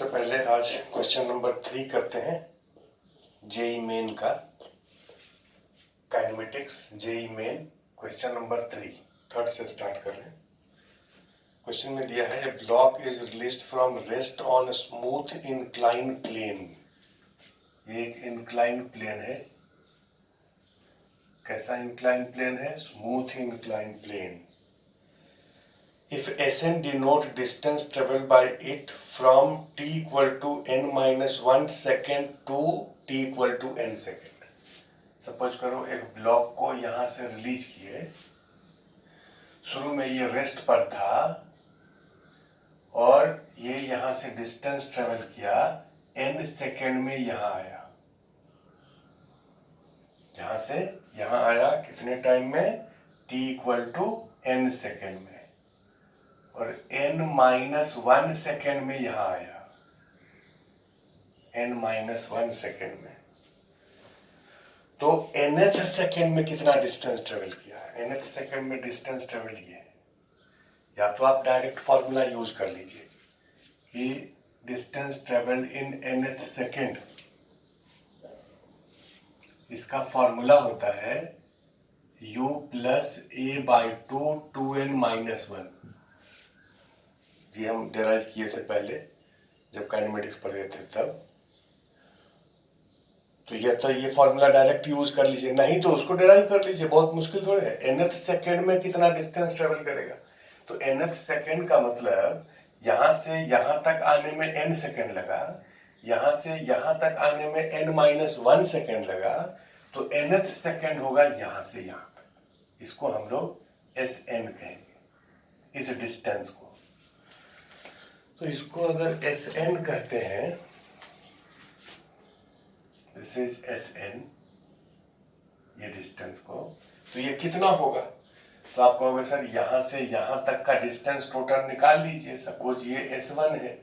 सबसे पहले आज क्वेश्चन नंबर 3 करते हैं जेई मेन का kinematics JEE main question number 3 third से स्टार्ट कर रहे हैं। क्वेश्चन में दिया है block is released from rest on smooth incline plane. ये एक इंक्लाइन प्लेन है। कैसा इंक्लाइन प्लेन है? Smooth incline plane. If Sn denote distance traveled by it from t equal to n minus 1 second to t equal to n second. Suppose करो एक block को यहां से रिलीज किए, शुरू में ये रेस्ट पर था और ये यहां से डिस्टेंस ट्रेवल किया, n सेकेंड में यहां आया। यहां से यहां आया कितने टाइम में? t equal to n second में, और n माइनस 1 सेकेंड में यहां आया। n माइनस 1 सेकेंड में, तो nth सेकेंड में कितना डिस्टेंस ट्रेवल किया? nth सेकेंड में डिस्टेंस ट्रेवल ये, या तो आप डायरेक्ट फॉर्मूला यूज कर लीजिए कि distance travel in nth second, इसका फॉर्मूला होता है u plus a by 2n minus 1। ये हम डिराइव किए थे पहले जब काइनेमेटिक्स पढ़े थे तब। तो ये फॉर्मूला डायरेक्ट यूज कर लीजिए, नहीं तो उसको डिराइव कर लीजिए, बहुत मुश्किल थोड़े है। nth सेकेंड में कितना डिस्टेंस ट्रेवल करेगा? तो nth सेकेंड का मतलब यहां से यहां तक आने में n सेकेंड लगा, यहां से यहां तक आने में n माइनस 1 सेकेंड लगा, तो nth सेकेंड होगा यहां से यहां तक। इसको हम लोग Sn कहेंगे, इस डिस्टेंस को। तो इसको अगर Sn कहते हैं, दिस इज Sn, ये डिस्टेंस को, तो ये कितना होगा? तो आप कहोगे सर यहां से यहां तक का डिस्टेंस टोटल निकाल लीजिए। सपोज ये S1 है,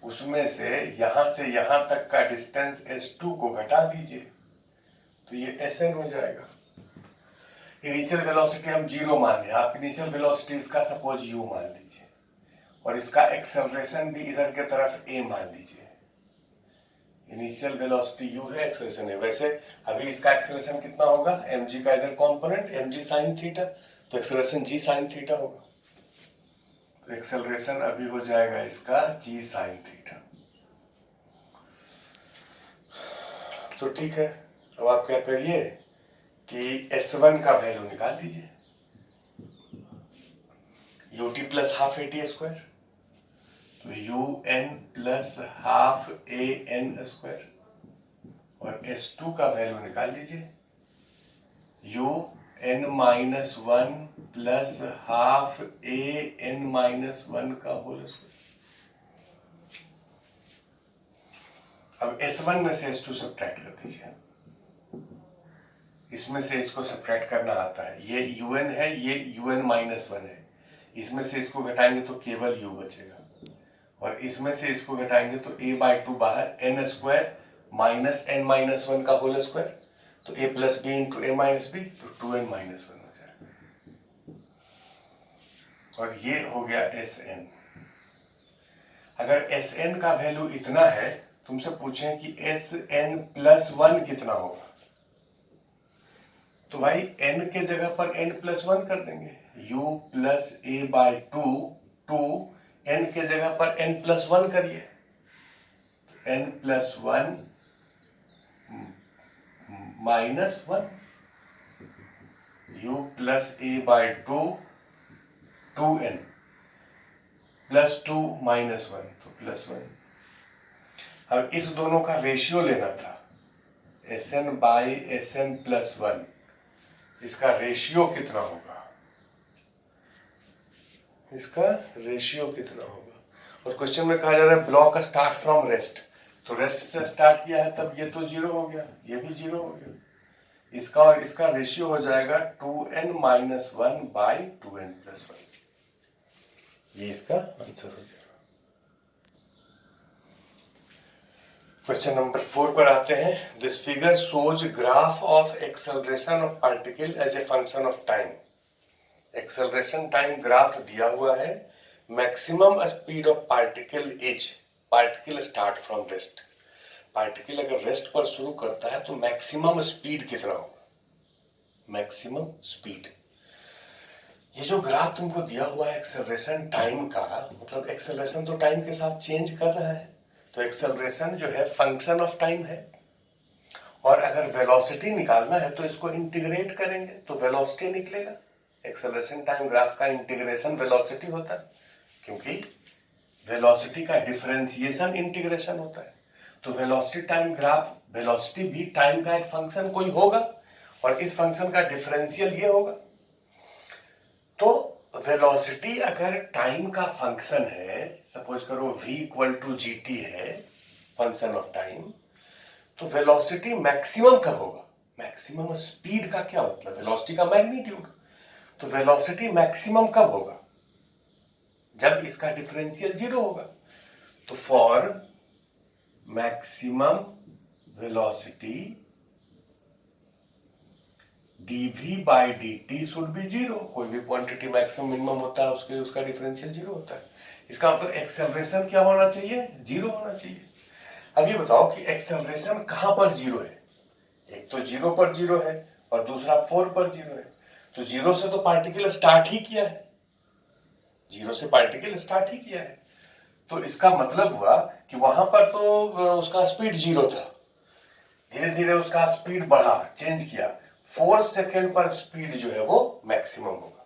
उसमें से यहां तक का डिस्टेंस S2 को घटा दीजिए, तो ये Sn हो जाएगा। इनिशियल वेलोसिटी हम 0 मान लें, आप इनिशियल वेलोसिटी इसका सपोज u मान लीजिए, और इसका एक्सेलरेशन भी इधर के तरफ a मान लीजिए। इनिशियल वेलोसिटी u है, एक्सेलरेशन है। वैसे अभी इसका एक्सेलरेशन कितना होगा? mg का इधर कंपोनेंट mg sin थीटा, तो एक्सेलरेशन g sin थीटा होगा। तो एक्सेलरेशन अभी हो जाएगा इसका g sin थीटा। तो ठीक है, अब आप क्या करिए कि S1 का वैल्यू निकाल लीजिए, ut plus half at square, तो un plus half an square, और S2 का वैल्यू निकाल लीजिए, un minus 1 plus half an minus 1 का होल स्क्वायर। अब S1 में से S2 सब्ट्रैक्ट कर दीजिए, इसमें से इसको सब्ट्रैक्ट करना आता है। ये un है, ये un माइनस 1 है, इसमें से इसको घटाएंगे तो केवल u बचेगा, और इसमें से इसको घटाएंगे तो a बाई 2 बाहर, n square minus n minus 1 का होल स्क्वायर, तो a plus b into a minus b, तो 2n माइनस 1 हो जाएगा, और ये हो गया Sn। अगर Sn का वैल्यू इतना है, तुमसे पूछें कि Sn प्लस 1 कितना होगा, तो भाई n के जगह पर n प्लस 1 कर देंगे, u plus a by 2 n के जगह पर n प्लस 1 करिए, n plus 1 minus 1, u plus a by 2n plus 2 minus 1, तो प्लस 1। अब इस दोनों का रेशियो लेना था, Sn बाई Sn प्लस 1, इसका रेशियो कितना होगा? इसका रेशियो कितना होगा? और क्वेश्चन में कहा जा रहा है ब्लॉक स्टार्ट फ्रॉम रेस्ट, तो रेस्ट से स्टार्ट किया है, तब ये तो 0 हो गया, ये भी 0 हो गया। इसका और इसका रेशियो हो जाएगा 2n minus 1 by 2n plus 1। ये इसका आंसर हो जाएगा। क्वेश्चन नंबर 4 पर आते हैं। This figure shows graph of acceleration of particle as a function of time. Acceleration time graph दिया हुआ है। Maximum speed of particle is particle start from rest, particle अगर रेस्ट पर शुरू करता है तो मैक्सिमम स्पीड कितना होगा, मैक्सिमम स्पीड। ये जो ग्राफ तुमको दिया हुआ है एक्सेलरेशन टाइम का, मतलब एक्सेलरेशन तो टाइम के साथ चेंज कर रहा है, तो एक्सेलरेशन जो है फंक्शन ऑफ टाइम है, और अगर वेलोसिटी निकालना है तो इसको इंटीग्रेट करेंगे तो वेलोसिटी निकलेगा। एक्सेलरेशन टाइम ग्राफ का इंटीग्रेशन वेलोसिटी होता है, क्योंकि वेलोसिटी का डिफरेंशिएशन इंटीग्रेशन होता है। तो वेलोसिटी टाइम ग्राफ, वेलोसिटी भी टाइम का एक फंक्शन कोई होगा और इस फंक्शन का डिफरेंशियल ये होगा। तो वेलोसिटी अगर टाइम का फंक्शन है, सपोज करो v equal to g t है फंक्शन ऑफ टाइम, तो वेलोसिटी मैक्सिमम कब होगा, मैक्सिमम स्पीड का क्या मतलब, वेलोसिटी का मैग्नीट्यूड। तो वेलोसिटी मैक्सिमम कब होगा, जब इसका डिफरेंशियल 0 होगा। तो for maximum velocity dv by dt should be 0। कोई भी क्वांटिटी मैक्सिमम मिनिमम होता है उसके लिए उसका डिफरेंशियल 0 होता है। इसका मतलब एक्सेलरेशन क्या होना चाहिए, 0 होना चाहिए। अब ये बताओ कि एक्सेलरेशन कहां पर 0 है, एक तो 0 पर 0 है और दूसरा 4 पर 0 है। तो 0 से तो पार्टिकल स्टार्ट ही किया है, 0 से पार्टिकल स्टार्ट ही किया है। तो इसका मतलब हुआ कि वहां पर तो उसका स्पीड 0 था, धीरे धीरे उसका स्पीड बढ़ा, चेंज किया, 4 सेकेंड पर स्पीड जो है वो मैक्सिमम होगा।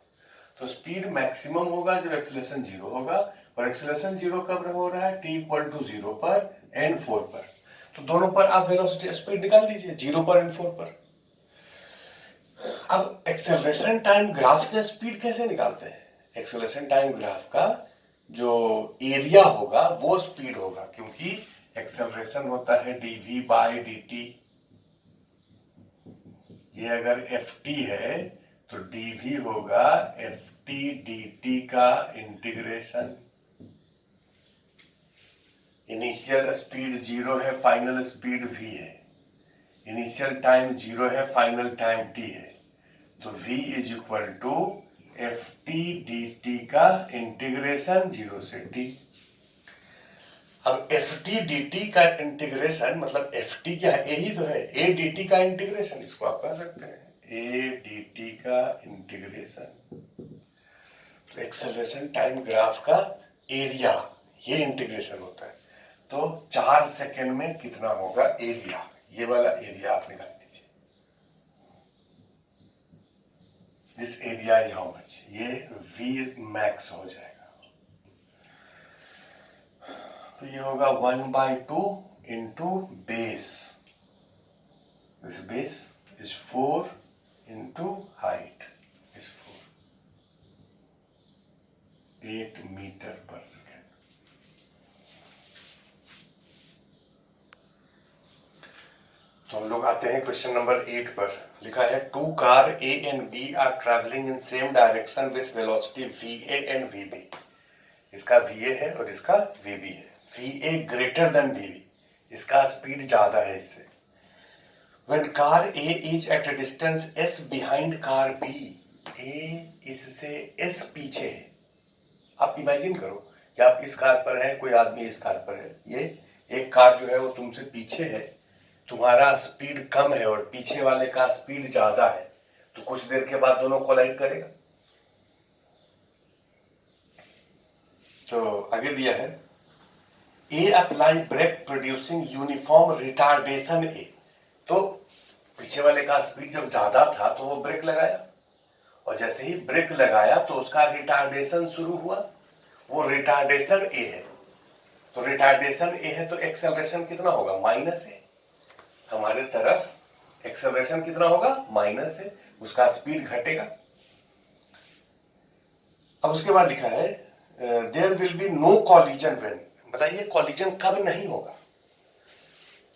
तो स्पीड मैक्सिमम होगा जब एक्सेलरेशन 0 होगा, और एक्सेलरेशन 0 कब हो रहा है, t इक्वल टू 0 पर एंड 4 पर। तो दोनों पर आप वेलोसिटी स्पीड निकाल दीजिए, 0 पर एंड 4 पर। अब एक्सेलरेशन टाइम ग्राफ से स्पीड कैसे निकालते हैं, एक्सेलरेशन टाइम ग्राफ का जो एरिया होगा वो स्पीड होगा, क्योंकि एक्सेलरेशन होता है dv बाय dt। ये अगर ft है तो dv होगा ft dt का इंटीग्रेशन। इनिशियल स्पीड 0 है, फाइनल स्पीड v है, इनिशियल टाइम 0 है, फाइनल टाइम t है। तो v is equal to f t d t का इंटीग्रेशन 0 से t। अब एफ टी डी टी का इंटीग्रेशन मतलब एफ टी क्या है, ए ही तो है, ए डी टी का इंटीग्रेशन, इसको आप कह सकते हैं ए डी टी का इंटीग्रेशन। तो एक्सेलरेशन टाइम ग्राफ का एरिया ये इंटीग्रेशन होता है। तो 4 सेकेंड में कितना होगा एरिया, ये वाला एरिया आप निकाल लीजिए, this area is how much, ये v मैक्स हो जाएगा। तो ये होगा 1/2 into base, this base is 4 into height is 4, 8 metre per second. तो हम लोग आते हैं क्वेश्चन नंबर 8 पर। लिखा है 2 car A and B are travelling in same direction with velocity VA and VB। इसका VA है और इसका VB है। VA ग्रेटर देन VB, इसका स्पीड ज्यादा है इससे। When car A is at a distance S behind car B, A इससे S पीछे है। आप इमेजिन करो कि आप इस कार पर हैं, कोई आदमी इस कार पर है, ये एक कार जो है वो तुमसे पीछे है, तुम्हारा स्पीड कम है और पीछे वाले का स्पीड ज्यादा है, तो कुछ देर के बाद दोनों कोलाइड करेगा। तो आगे दिया है A apply brake producing uniform retardation a. तो पीछे वाले का स्पीड जब ज्यादा था तो वो ब्रेक लगाया, और जैसे ही ब्रेक लगाया तो उसका रिटार्डेशन शुरू हुआ, वो रिटार्डेशन ए है। तो रिटार्डेशन ए है तो एक्सेलरेशन कितना होगा, माइनस है, हमारे तरफ एक्सेलरेशन कितना होगा, माइनस है, उसका स्पीड घटेगा। अब उसके बाद लिखा है there will be no collision when. बताइए कॉलिजन कब नहीं होगा।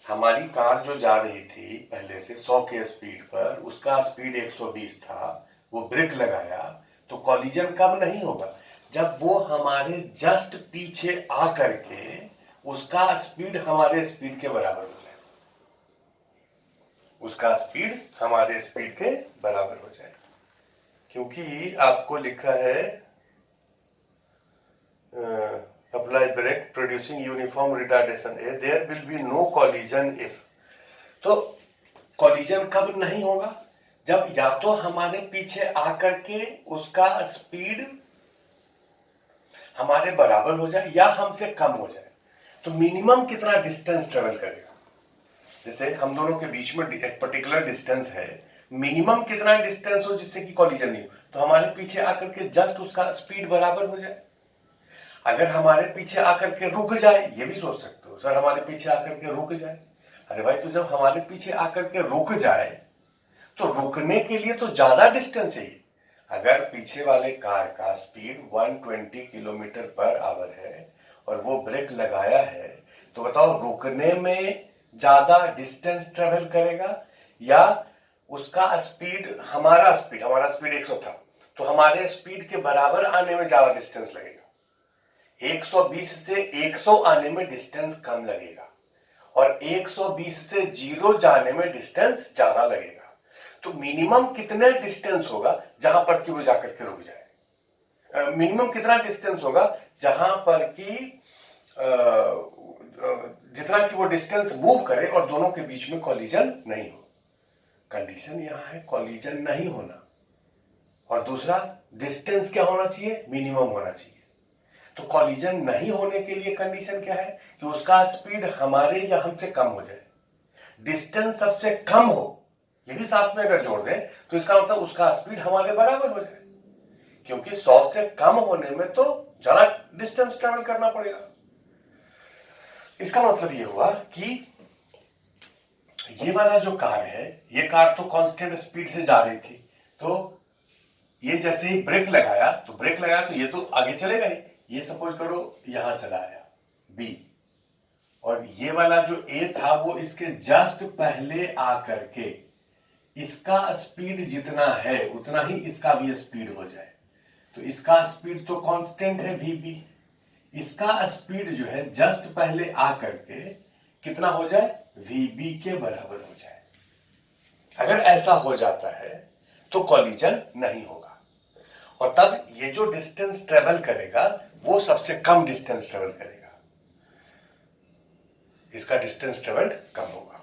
हमारी कार जो जा रही थी पहले से 100 के स्पीड पर, उसका स्पीड 120 था, वो ब्रेक लगाया, तो कॉलिजन कब नहीं होगा, जब वो हमारे जस्ट पीछे आ करके उसका स्पीड हमारे स्पीड के बराबर हो जाए, उसका स्पीड हमारे स्पीड के बराबर हो जाए। क्योंकि आपको लिखा है apply brake producing uniform retardation a, there will be no collision if. तो कॉलिजन कब नहीं होगा? जब या तो हमारे पीछे आकर के उसका स्पीड हमारे बराबर हो जाए या हमसे कम हो जाए। तो मिनिमम कितना डिस्टेंस ट्रेवल करेगा? जैसे हम दोनों के बीच में एक पर्टिकुलर डिस्टेंस है, मिनिमम कितना डिस्टेंस हो जिससे कि कॉलिजन नहीं हो, तो हमारे पीछे आकर के जस्ट उसका स्पीड बराबर हो जाए। अगर हमारे पीछे आकर के रुक जाए, ये भी सोच सकते हो सर हमारे पीछे आकर के रुक जाए। अरे भाई, तो जब हमारे पीछे आकर के रुक जाए तो रुकने के लिए तो ज्यादा डिस्टेंस चाहिए। अगर पीछे वाले कार का स्पीड 120 किलोमीटर पर आवर है और वो ब्रेक लगाया है, तो बताओ रुकने में ज्यादा डिस्टेंस ट्रेवल करेगा या उसका स्पीड, हमारा स्पीड 100 था, तो हमारे स्पीड के बराबर आने में ज्यादा डिस्टेंस लगेगा। 120 से 100 आने में डिस्टेंस कम लगेगा और 120 से 0 जाने में डिस्टेंस ज्यादा लगेगा। तो मिनिमम कितने डिस्टेंस होगा जहां पर कि वो जाकर के रुक जाए? मिनिमम कितना डिस्टेंस होगा जहां पर कि जितना कि वो डिस्टेंस मूव करे और दोनों के बीच में कॉलिजन नहीं हो। कंडीशन यहां है कॉलिजन नहीं होना, और दूसरा डिस्टेंस क्या होना चाहिए? मिनिमम होना चाहिए। तो कॉलिजन नहीं होने के लिए कंडीशन क्या है कि उसका स्पीड हमारे या हमसे कम हो जाए, डिस्टेंस सबसे कम हो, ये भी साथ में अगर जोड़ दें तो इसका मतलब उसका स्पीड हमारे बराबर हो जाए, क्योंकि 100 से कम होने में तो ज्यादा डिस्टेंस ट्रेवल करना पड़ेगा। इसका मतलब ये हुआ कि ये वाला जो कार है, ये कार तो कांस्टेंट स्पीड से जा रही थी, तो ये जैसे ही ब्रेक लगाया तो ये तो आगे चलेगा ही। ये सपोज करो यहां चला आया बी, और ये वाला जो ए था वो इसके जस्ट पहले आकर के इसका स्पीड जितना है उतना ही इसका भी स्पीड हो जाए। तो इसका स्पीड तो कांस्टेंट है वीबी, इसका स्पीड जो है जस्ट पहले आकर के कितना हो जाए? वीबी के बराबर हो जाए। अगर ऐसा हो जाता है तो कॉलिजन नहीं होगा, और तब ये जो डिस्टेंस ट्रेवल करेगा वो सबसे कम डिस्टेंस ट्रेवल करेगा, इसका डिस्टेंस ट्रेवल कम होगा।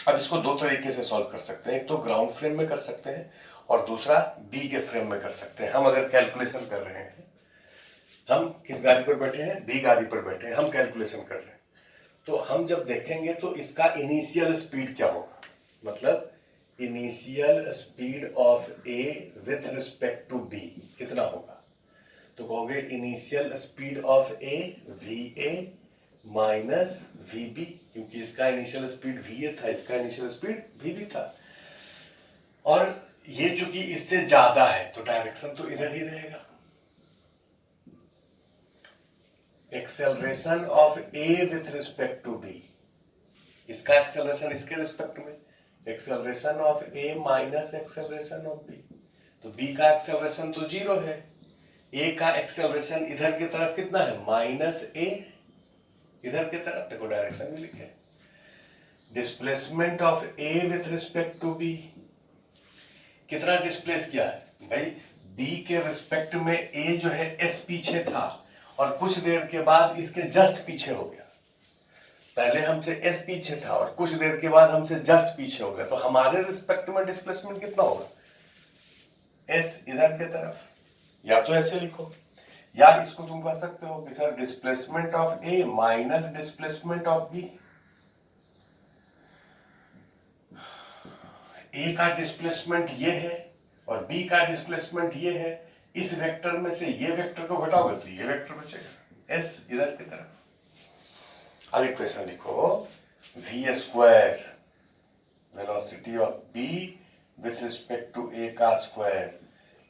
अब इसको दो तरीके से सॉल्व कर सकते हैं, एक तो ग्राउंड फ्रेम में कर सकते हैं और दूसरा बी के फ्रेम में कर सकते हैं। हम अगर कैलकुलेशन कर रहे हैं, हम किस गाड़ी पर बैठे हैं? बी गाड़ी पर बैठे हैं, हम कैलकुलेशन कर रहे हैं, तो हम जब देखेंगे तो इसका इनिशियल स्पीड क्या होगा, मतलब initial speed of A with respect to b कितना होगा? तो कहोगे initial speed of a v A minus v b, क्योंकि इसका इनिशियल स्पीड वी ए था, इसका इनिशियल स्पीड वी बी था, और ये चूंकि इससे ज्यादा है तो डायरेक्शन तो इधर ही रहेगा। Acceleration of A with respect to b, इसका एक्सेलरेशन इसके रिस्पेक्ट में, acceleration of A minus acceleration of b, तो बी का एक्सेलरेशन तो 0 है, ए का एक्सेलरेशन इधर की तरफ कितना है? माइनस ए, इधर की तरफ देखो डायरेक्शन भी लिखे। Displacement of A with respect to b, कितना डिस्प्लेस किया है भाई? बी के रिस्पेक्ट में ए जो है एस पीछे था और कुछ देर के बाद इसके जस्ट पीछे हो गया। पहले हमसे एस पीछे था और कुछ देर के बाद हमसे जस्ट पीछे हो गया, तो हमारे रिस्पेक्ट में डिस्प्लेसमेंट कितना होगा? एस इधर की तरफ, या तो ऐसे लिखो या इसको तुम कह सकते हो कि sir displacement of A minus displacement of B. A का डिस्प्लेसमेंट ये है और बी का डिस्प्लेसमेंट ये है, इस वेक्टर में से ये वेक्टर को घटाओगे तो ये वेक्टर बचेगा, एस इधर की तरफ। अब इक्वेशन लिखो, v square velocity of B with respect to A का square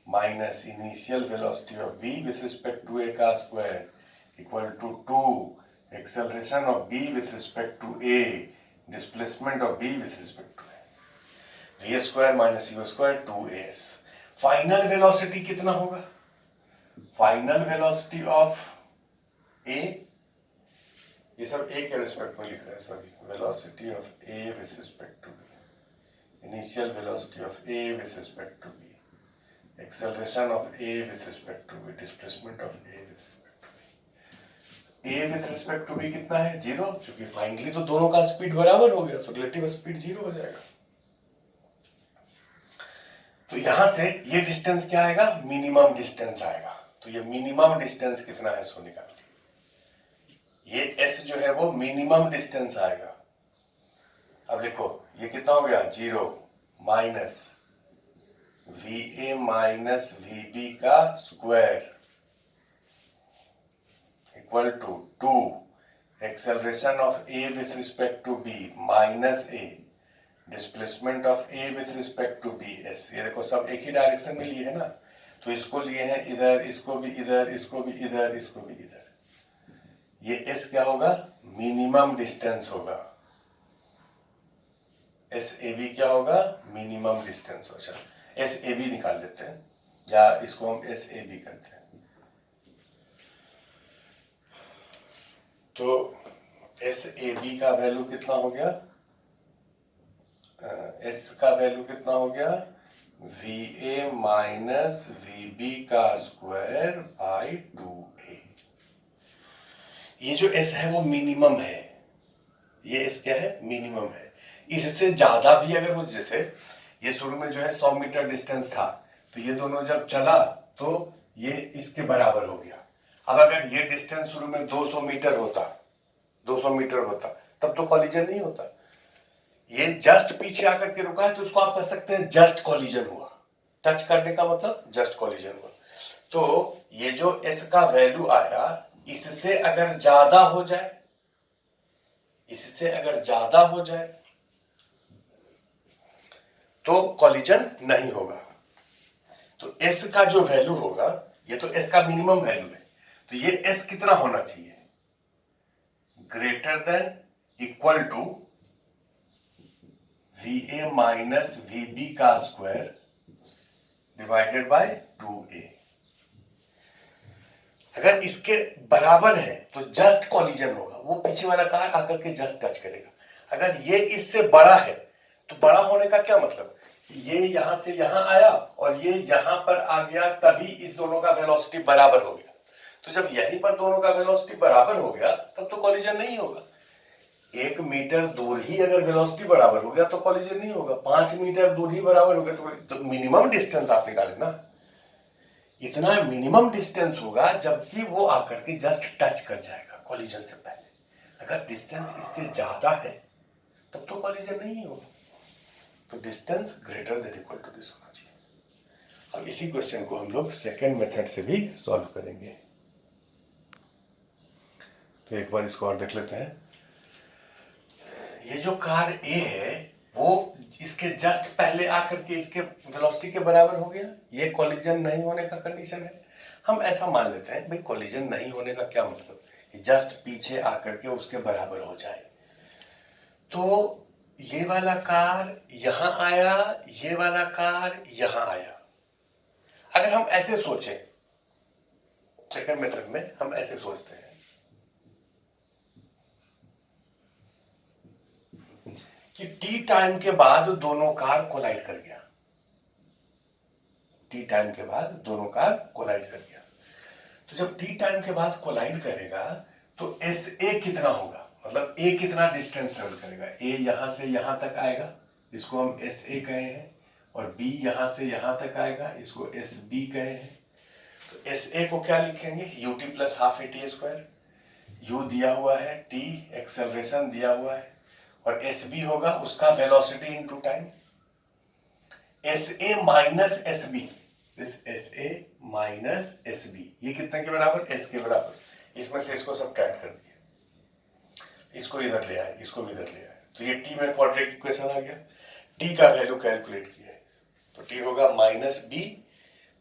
minus initial velocity of B with respect to A का square equal to 2 acceleration of B with respect to A displacement of B with respect to A, v square minus u square 2as। Final velocity कितना होगा? Final velocity of ए, ये सब ए के respect में लिख रहे हैं, sorry, velocity of A with respect to b, initial velocity of A with respect to b, acceleration of A with respect to b, displacement of A with respect to b. A with respect to b कितना है 0, क्योंकि finally तो दोनों का speed बराबर हो गया, तो रिलेटिव स्पीड 0 हो जाएगा। तो यहां से ये डिस्टेंस क्या आएगा, मिनिमम डिस्टेंस आएगा। तो ये मिनिमम डिस्टेंस कितना है इसको निकालिए। ये एस जो है वो मिनिमम डिस्टेंस आएगा। अब देखो ये कितना हो गया 0 माइनस वी ए माइनस वी बी का square equal to 2 acceleration of A with respect to B minus A displacement of A with respect to B s. ये देखो सब एक ही डायरेक्शन में लिए है ना, तो इसको लिए हैं इधर, इसको भी इधर, इसको भी इधर, इसको भी इधर। ये एस क्या होगा, मिनिमम डिस्टेंस होगा। एस ए बी क्या होगा, मिनिमम डिस्टेंस। अच्छा एस ए बी निकाल लेते हैं, या इसको हम एस ए बी करते हैं। तो एस ए बी का वैल्यू कितना हो गया, एस का वैल्यू कितना हो गया, वी ए माइनस वी बी का स्क्वायर बाई 2a। ये जो एस है वो मिनिमम है, ये एस क्या है, मिनिमम है। इससे ज्यादा भी अगर वो, जैसे ये शुरू में जो है 100 मीटर डिस्टेंस था, तो ये दोनों जब चला तो ये इसके बराबर हो गया। अब अगर ये डिस्टेंस शुरू में 200 मीटर होता, 200 मीटर होता, तब तो कॉलिजन नहीं होता। ये जस्ट पीछे आकर के रुका है, तो उसको आप कह सकते हैं जस्ट कॉलिजन हुआ। टच करने का मतलब जस्ट कॉलिजन हुआ। तो ये जो एस का वैल्यू आया, इससे अगर ज्यादा हो जाए, इससे अगर ज्यादा हो जाए तो कॉलिजन नहीं होगा। तो एस का जो वैल्यू होगा, ये तो एस का मिनिमम वैल्यू है, तो ये एस कितना होना चाहिए, greater than equal to v A minus v B का स्क्वायर डिवाइडेड बाय 2a। अगर इसके बराबर है तो जस्ट कॉलिजन होगा, वो पीछे वाला कार आकर के जस्ट टच करेगा। अगर ये इससे बड़ा है, तो बड़ा होने का क्या मतलब, ये यहां से यहां आया और ये यहां पर आ गया, तभी इस दोनों का वेलोसिटी बराबर हो गया। तो जब यहीं पर दोनों का वेलोसिटी बराबर हो गया, तब तो कॉलिजन नहीं होगा। 1 मीटर दूर ही अगर वेलोसिटी बराबर हो गया तो कॉलिजन नहीं होगा। 5 मीटर दूर ही बराबर हो गया तो मिनिमम डिस्टेंस आप निकालें ना, इतना मिनिमम डिस्टेंस होगा जबकि वो आकर के जस्ट टच कर जाएगा कॉलिजन से पहले। अगर डिस्टेंस इससे ज्यादा है तब तो कॉलिजन नहीं होगा। तो distance greater than equal to this होना चाहिए। अब इसी क्वेश्चन को हम लोग सेकेंड मेथड से भी सॉल्व करेंगे। तो एक बार इसको और देख लेते हैं। ये जो कार ए है वो इसके जस्ट पहले आकर के इसके वेलोसिटी के बराबर हो गया, ये कॉलिजन नहीं होने का कंडीशन है। हम ऐसा मान लेते हैं भाई, कॉलिजन नहीं होने का क्या मतलब, कि जस्ट पीछे आकर के उसके बराबर हो जाए। तो ये वाला कार यहां आया, ये वाला कार यहां आया। अगर हम ऐसे सोचें, सेकंड मेथड में हम ऐसे सोचते हैं कि टी टाइम के बाद दोनों कार कोलाइड कर गया, टी टाइम के बाद दोनों कार कोलाइड कर गया। तो जब टी टाइम के बाद कोलाइड करेगा तो एस ए कितना होगा, मतलब ए कितना डिस्टेंस ट्रेवल करेगा। ए यहां से यहां तक आएगा, इसको हम एस ए कहे हैं, और बी यहां से यहां तक आएगा, इसको एस बी कहे हैं। तो एस ए को क्या लिखेंगे, U T plus half a t square. You दिया हुआ है, टी एक्सेलरेशन दिया हुआ है, और एस बी होगा उसका velocity into time. S a minus s b, this s a minus s b, ये कितने के बराबर, एस के बराबर। इसमें से इसको सब्ट्रैक्ट कर दिया, इसको इधर ले आए, इसको भी इधर ले आए, तो ये टी में क्वाड्रेटिक इक्वेशन आ गया। टी का वैल्यू कैलकुलेट किया, तो टी होगा minus b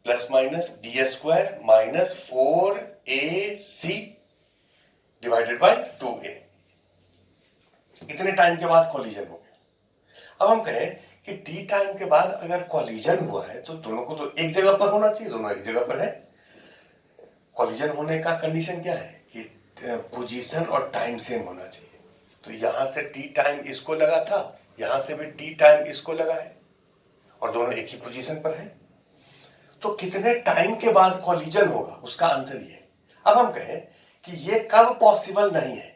plus minus b square minus 4ac divided by 2a। इतने टाइम के बाद कॉलिजन हो गया। अब हम कहें कि टी टाइम के बाद अगर कॉलिजन हुआ है तो दोनों को तो एक जगह पर होना चाहिए, दोनों एक जगह पर है। कॉलिजन होने का कंडीशन क्या है कि पोजीशन और टाइम सेम होना चाहिए। तो यहां से टी टाइम इसको लगा था, यहां से भी टी टाइम इसको लगा है, और दोनों एक ही पोजीशन पर है। तो कितने टाइम के बाद कॉलिजन होगा उसका आंसर ये है। अब हम कहें कि ये कब पॉसिबल नहीं है।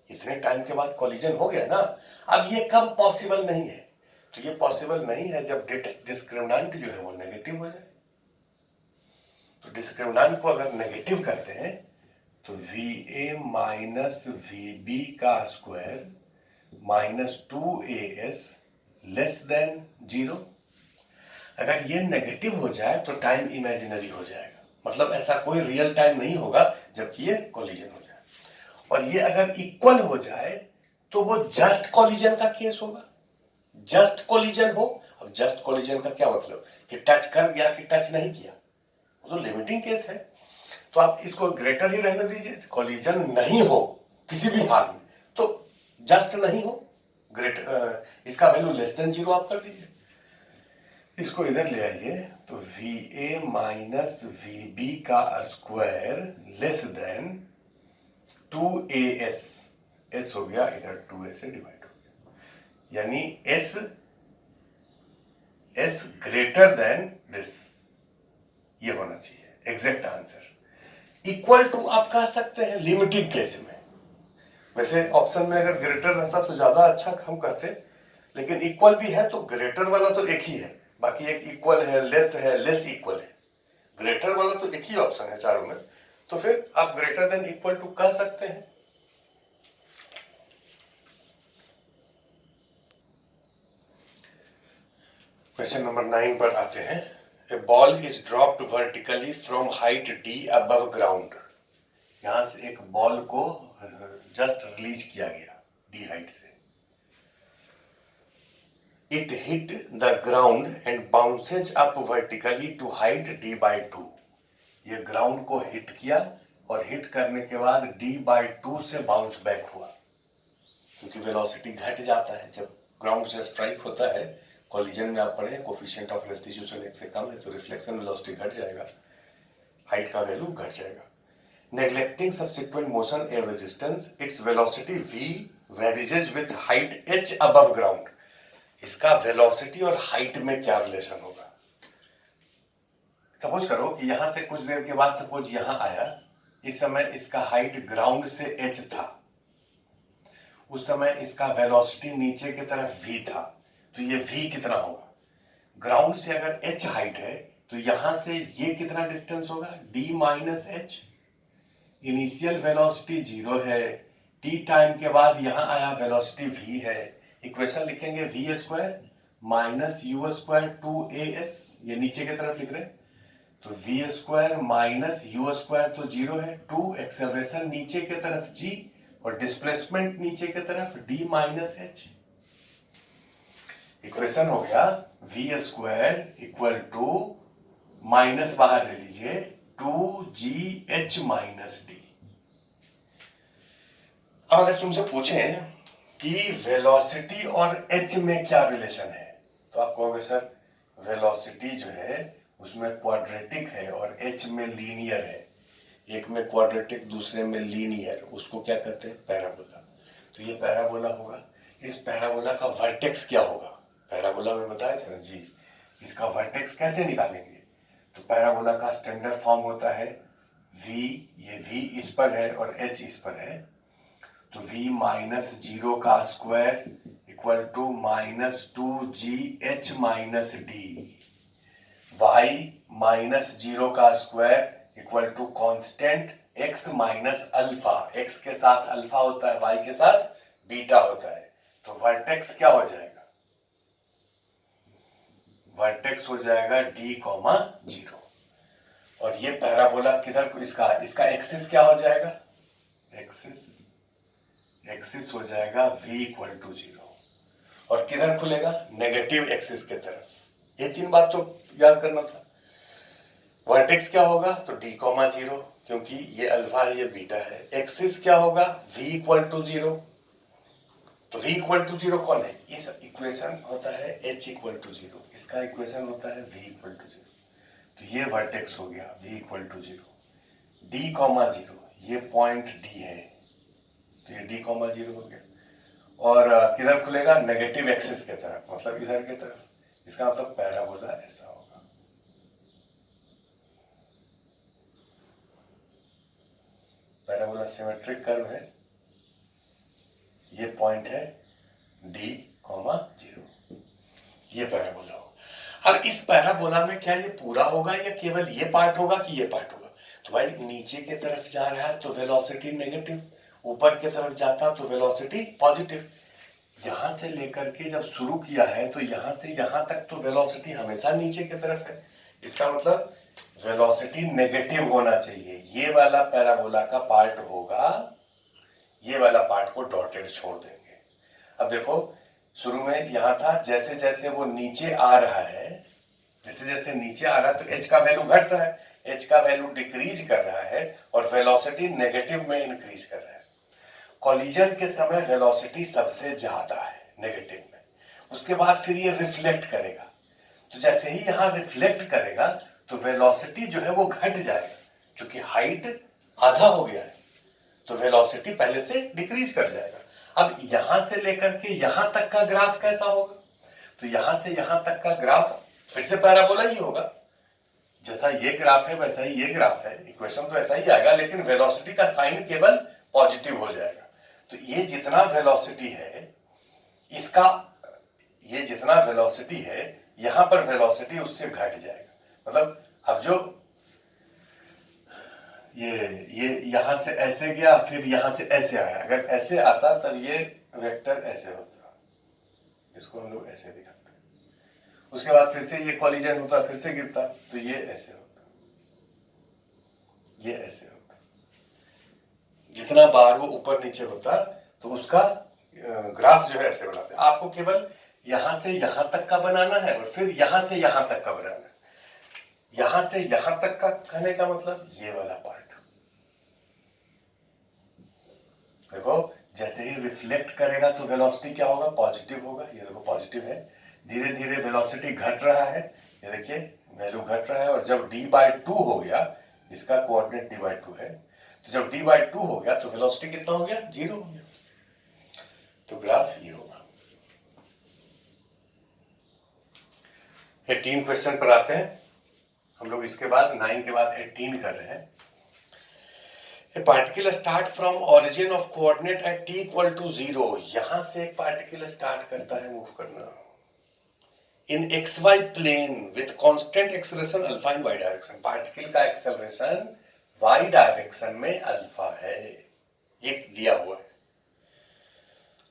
इतने टाइम के बाद कॉलिजन हो गया ना, अब ये कब पॉसिबल नहीं है, तो ये पॉसिबल नहीं है जब डिस्क्रिमिनेंट जो है वो नेगेटिव हो जाए। तो डिस्क्रिमिनेंट को अगर नेगेटिव करते हैं तो VA माइनस VB का square minus 2AS less than 0। अगर ये नेगेटिव हो जाए तो टाइम इमेजिनरी हो जाएगा, मतलब ऐसा कोई रियल टाइम नहीं होगा जबकि ये कोलिजन हो जाए। और ये अगर इक्वल हो जाए तो वो जस्ट कोलिजन का केस होगा। जस्ट कोलिजन हो, अब जस्ट कोलिजन का क्या मतलब कि टच कर गया कि टच नहीं किया, वो तो लिमिटिंग केस है। तो आप इसको ग्रेटर ही रहने दीजिए, कोलिजन नहीं हो किसी भी हाल में, तो जस्ट नहीं हो, ग्रेटर इसका वैल्यू लेस देन 0 आप कर दीजिए। इसको इधर ले आइए तो VA माइनस VB का square less than 2AS, S हो गया इधर 2A से डिवाइड हो गया, यानी S ग्रेटर देन दिस, ये होना चाहिए एग्जैक्ट आंसर। इक्वल टू आप कह सकते हैं लिमिटिंग केस में, वैसे ऑप्शन में अगर ग्रेटर रहता तो ज्यादा अच्छा हम कहते, लेकिन इक्वल भी है तो ग्रेटर वाला तो एक ही है, बाकी एक इक्वल है, लेस इक्वल है, ग्रेटर वाला तो एक ही ऑप्शन है चारों में, तो फिर आप ग्रेटर देन इक्वल टू कह सकते हैं। क्वेश्चन नंबर 9 पर आते हैं। A ball is dropped vertically from height D above ground. यहां से एक बॉल को जस्ट रिलीज किया गया D हाइट से। It hit the ground and bounces up vertically to height D/2। ये ग्राउंड को हिट किया और हिट करने के बाद D/2 से बाउंस बैक हुआ, क्योंकि वेलोसिटी घट जाता है जब ग्राउंड से स्ट्राइक होता है। कॉलिजन में आप पढ़े कोफिशिएंट ऑफ रेस्टिट्यूशन 1 से कम है तो रिफ्लेक्शन वेलोसिटी घट जाएगा, हाइट का वैल्यू घट जाएगा। Neglecting subsequent motion air resistance, its velocity V varies with height H above ground. इसका वेलोसिटी और हाइट में क्या रिलेशन होगा। सपोज करो कि यहां से कुछ देर के बाद सपोज यहां आया, इस समय इसका हाइट ग्राउंड से H था, उस समय इसका वेलोसिटी नीचे की तरफ V था, तो ये V कितना होगा। ग्राउंड से अगर H हाइट है तो यहां से ये कितना डिस्टेंस होगा, D minus H। Initial velocity 0 है, T टाइम के बाद यहां आया वेलोसिटी V है, इक्वेशन लिखेंगे V square minus U square 2AS, ये नीचे की तरफ लिख रहे हैं, तो V square minus U square तो 0 है, 2 एक्सेलरेशन नीचे की तरफ G और डिस्प्लेसमेंट नीचे की तरफ D माइनस H। इक्वेशन हो गया V square equal to minus बाहर ले लीजिए 2GH माइनस D। अब अगर तुमसे पूछें कि वेलोसिटी और H में क्या रिलेशन है, तो आप कहोगे सर वेलोसिटी जो है उसमें क्वाड्रेटिक है और H में लीनियर है, एक में क्वाड्रेटिक दूसरे में लीनियर, उसको क्या कहते हैं, पैराबोला। तो ये पैराबोला होगा। इस पैराबोला का वर्टेक्स क्या होगा, पैराबोला में बताया था ना जी, इसका वर्टेक्स कैसे निकालेंगे। तो पैराबोला का स्टैंडर्ड फॉर्म होता है V, ये V इस पर है और H इस पर है, तो V माइनस 0 का square equal to minus 2GH minus D। Y minus 0 का square equal to constant X minus alpha, X के साथ अल्फा होता है, Y के साथ बीटा होता है, तो वर्टेक्स क्या हो जाएगा, वर्टेक्स हो जाएगा D,0। और ये पैराबोला किधर, इसका एक्सिस क्या हो जाएगा, एक्सिस हो जाएगा V इक्वल टू 0, और किधर खुलेगा, नेगेटिव एक्सिस के तरफ। ये 3 बात तो याद करना था। वर्टेक्स क्या होगा, तो D,0, क्योंकि ये अल्फा है ये बीटा है। एक्सिस क्या होगा, V इक्वल टू 0, तो V इक्वल टू 0 कौन है, इस इक्वेशन होता है H इक्वल टू 0, इसका इक्वेशन होता है V इक्वल टू 0, तो ये वर्टेक्स हो गया V इक्वल टू 0, D,0, ये पॉइंट D है, तो ये D,0 हो गया। और किधर खुलेगा, नेगेटिव एक्सिस के तरफ, मतलब इधर की तरफ, इसका मतलब पैराबोला ऐसा होगा। पैराबोला सिमेट्रिक कर्व है, ये पॉइंट है D, 0, ये पैराबोला होगा। अब इस पैराबोला में क्या ये पूरा होगा या केवल ये पार्ट होगा कि ये पार्ट होगा? तो भाई नीचे की तरफ जा रहा है तो वेलोसिटी नेगेटिव, ऊपर की तरफ जाता तो वेलोसिटी पॉजिटिव। यहां से लेकर के जब शुरू किया है तो यहां से यहां तक तो वेलोसिटी हमेशा नीचे की तरफ है, इसका मतलब वेलोसिटी नेगेटिव होना चाहिए। ये वाला पैराबोला का पार्ट होगा, ये वाला पार्ट को डॉटेड छोड़ देंगे। अब देखो शुरू में यहां था, जैसे जैसे वो नीचे आ रहा है, जैसे जैसे नीचे आ रहा है तो h का वैल्यू घट रहा है, h का वैल्यू डिक्रीज कर रहा है और वेलोसिटी नेगेटिव में इंक्रीज कर रहा है। कॉलिजन के समय वेलोसिटी सबसे ज्यादा है नेगेटिव में, उसके बाद फिर ये रिफ्लेक्ट करेगा, तो जैसे ही यहां रिफ्लेक्ट करेगा तो वेलोसिटी जो है वो घट जाएगा, क्योंकि हाइट आधा हो गया है तो वेलोसिटी पहले से डिक्रीज कर जाएगा। अब यहां से लेकर के यहां तक का ग्राफ कैसा होगा? तो यहां से यहां तक का ग्राफ फिर से पैराबोला ही होगा, जैसा ये ग्राफ है वैसा ही ये ग्राफ है, इक्वेशन तो ऐसा ही आएगा, लेकिन वेलोसिटी का साइन केवल पॉजिटिव हो जाएगा। तो ये जितना वेलोसिटी है इसका, ये जितना वेलोसिटी है यहां पर वेलोसिटी उससे घट जाएगा। मतलब अब जो ये यहां से ऐसे गया फिर यहां से ऐसे आया, अगर ऐसे आता तब ये वेक्टर ऐसे होता, इसको हम लोग ऐसे दिखाते हैं, उसके बाद फिर से ये कॉलिजन होता, फिर से गिरता तो ये ऐसे होता, ये ऐसे होता। जितना बार वो ऊपर नीचे होता तो उसका ग्राफ जो है ऐसे बनाते। आपको केवल यहां से यहां तक का बनाना है और फिर यहां से यहां तक का बनाना है। यहां से यहां तक का कहने का मतलब ये वाला पार्ट। देखो जैसे ही रिफ्लेक्ट करेगा तो वेलोसिटी क्या होगा? पॉजिटिव होगा। ये देखो पॉजिटिव है, धीरे धीरे वेलोसिटी घट रहा है, ये देखिए वैल्यू घट रहा है, और जब d/2 हो गया, इसका कोऑर्डिनेट d/2 है, तो जब d/2 हो गया तो वेलोसिटी कितना हो गया? 0 हो गया। तो ग्राफ ये होगा। 18 क्वेश्चन पर आते हैं हम लोग, इसके बाद 9 के बाद 18 कर रहे हैं। A particle start from origin of coordinate at t equal to 0, यहां से एक पार्टिकल स्टार्ट करता है मूव करना in xy plane with constant acceleration alpha in y direction. Particle का एक्सेलरेशन y डायरेक्शन में अल्फा है, एक दिया हुआ है,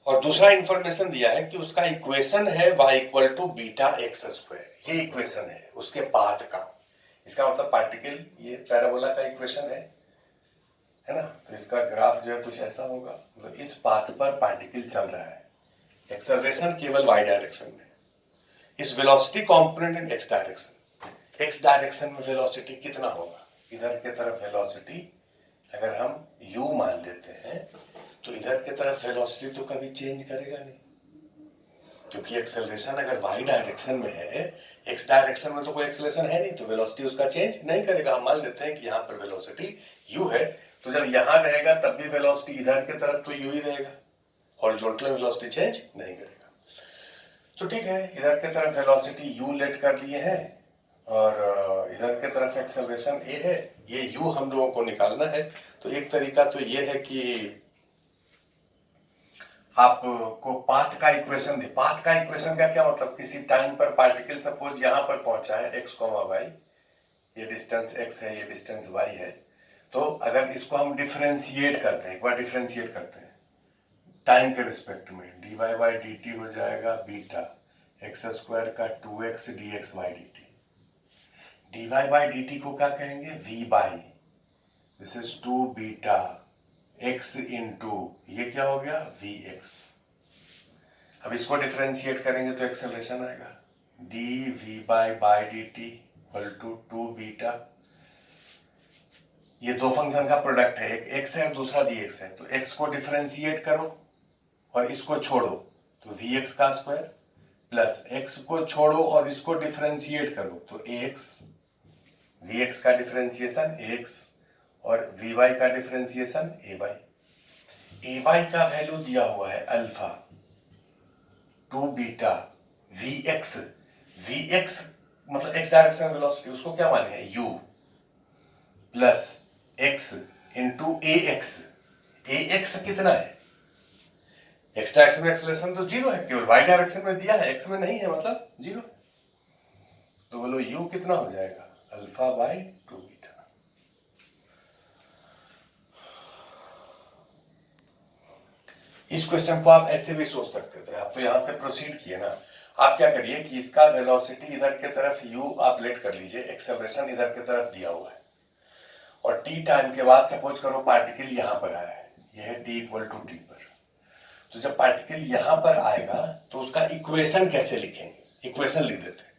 और दूसरा इंफॉर्मेशन दिया है कि उसका इक्वेशन है y equal to beta x square. ये इक्वेशन है उसके पाथ का, इसका मतलब पार्टिकल, ये पैराबोला का इक्वेशन है ना, तो इसका ग्राफ जो है कुछ ऐसा होगा। मतलब इस पाथ पर पार्टिकल चल रहा है, एक्सेलरेशन केवल y डायरेक्शन में, इस velocity component in x direction. x direction में वेलोसिटी कितना होगा? इधर के तरफ वेलोसिटी अगर हम u मान लेते हैं तो इधर के तरफ वेलोसिटी तो कभी चेंज करेगा नहीं, क्योंकि एक्सेलरेशन अगर y डायरेक्शन में है, x डायरेक्शन में तो कोई एक्सेलरेशन है नहीं, तो वेलोसिटी उसका चेंज नहीं करेगा। हम मान लेते हैं कि यहाँ पर वेलोसिटी u है, तो जब यहां रहेगा तब भी वेलोसिटी इधर की तरफ तो u ही रहेगा, हॉरिजॉन्टल वेलोसिटी चेंज नहीं करेगा। तो ठीक है, इधर की तरफ वेलोसिटी u लेट कर लिए हैं और इधर की तरफ एक्सेलरेशन a है, ये u हम लोगों को निकालना है। तो एक तरीका तो ये है कि आपको पाथ का इक्वेशन दे। पाथ का इक्वेशन का क्या मतलब? किसी टाइम पर पार्टिकल सपोज यहां पर पहुंचा है x, y, ये डिस्टेंस x है, ये डिस्टेंस y है, तो अगर इसको हम डिफरेंशिएट करते हैं, एक बार डिफरेंशिएट करते हैं टाइम के रिस्पेक्ट में, dy/dt हो जाएगा बीटा एक्स स्क्वायर का 2x dx/dt। dy/dt को क्या कहेंगे? v/, this is 2 beta x into ये क्या हो गया? vx। अब इसको डिफरेंशिएट करेंगे तो एक्सेलरेशन आएगा, dv/dt इक्वल टू 2 बीटा, ये दो फंक्शन का प्रोडक्ट है, एक x है और दूसरा dx है, तो x को डिफरेंशिएट करो और इसको छोड़ो तो vx का स्क्वायर, प्लस x को छोड़ो और इसको डिफरेंशिएट करो तो ax, vx का डिफरेंशिएशन ax और vy का डिफरेंशिएशन ay। ay का वैल्यू दिया हुआ है अल्फा 2 बीटा vx, vx मतलब x डायरेक्शन वेलोसिटी, उसको क्या माने हैं? u प्लस x इंटू ए एक्स कितना है, एक्स डायरेक्शन में एक्सेलरेशन तो जीरो है, केवल वाई डायरेक्शन में दिया है, एक्स में नहीं है, मतलब जीरो। तो बोलो यू कितना हो जाएगा, अल्फा बाई 2 बीटा। इस क्वेश्चन को आप ऐसे भी सोच सकते थे, आप तो यहां से प्रोसीड किए ना। आप क्या करिए कि इसका वेलोसिटी इधर की तरफ u आप लेट कर लीजिए, एक्सेलरेशन इधर की तरफ दिया हुआ है, और t टाइम के बाद सपोज करो पार्टिकल यहां पर आया है, यह है t इक्वल टू टी पर। तो जब पार्टिकल यहां पर आएगा तो उसका इक्वेशन कैसे लिखेंगे, इक्वेशन लिख देते हैं।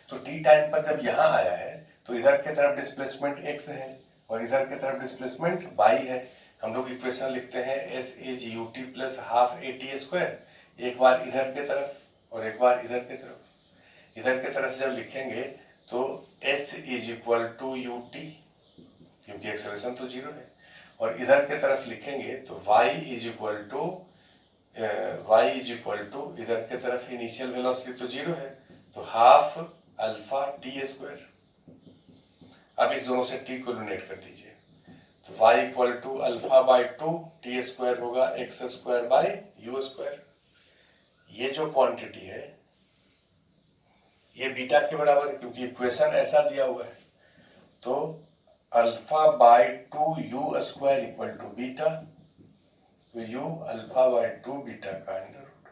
तो t टाइम पर जब यहां आया है तो इधर की तरफ डिस्प्लेसमेंट x है और इधर की तरफ डिस्प्लेसमेंट y है। हम लोग इक्वेशन लिखते हैं s is U T plus half a t square, एक बार इधर की तरफ और एक बार इधर की तरफ। इधर की तरफ जब लिखेंगे तो s is equal to u t, क्योंकि एक्सेलरेशन तो जीरो है, और इधर की तरफ लिखेंगे तो y इज इक्वल टू इधर की तरफ इनिशियल वेलोसिटी तो जीरो है, तो हाफ अल्फा टी स्क्वायर। अब इस दोनों से t को डोनेट कर दीजिए, तो y equal to alpha by 2 t square होगा x square by u square. ये जो क्वांटिटी है ये बीटा के बराबर है, क्योंकि इक्वेशन ऐसा दिया हुआ है। तो alpha by 2 u square equal to beta, तो यू अल्फा बाई 2 बीटा का अंडर रूट।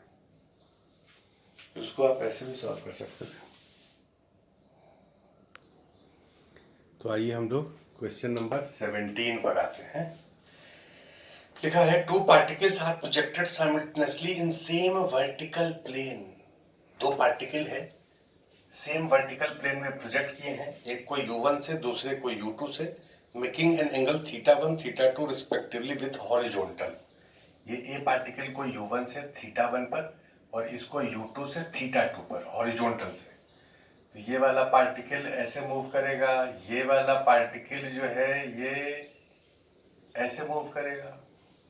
उसको आप ऐसे भी सॉल्व कर सकते थे। तो आइए हम लोग क्वेश्चन नंबर 17 पर आते हैं। लिखा है 2 particles are projected simultaneously in same vertical plane. 2 particle है, सेम वर्टिकल प्लेन में प्रोजेक्ट किए हैं, एक को u1 से दूसरे को u2 से, making an angle θ1 θ2 respectively with horizontal. ये ए पार्टिकल को u1 से θ1 पर और इसको u2 से θ2 पर हॉरिजॉन्टल से। तो ये वाला पार्टिकल ऐसे मूव करेगा, ये वाला पार्टिकल जो है ये ऐसे मूव करेगा,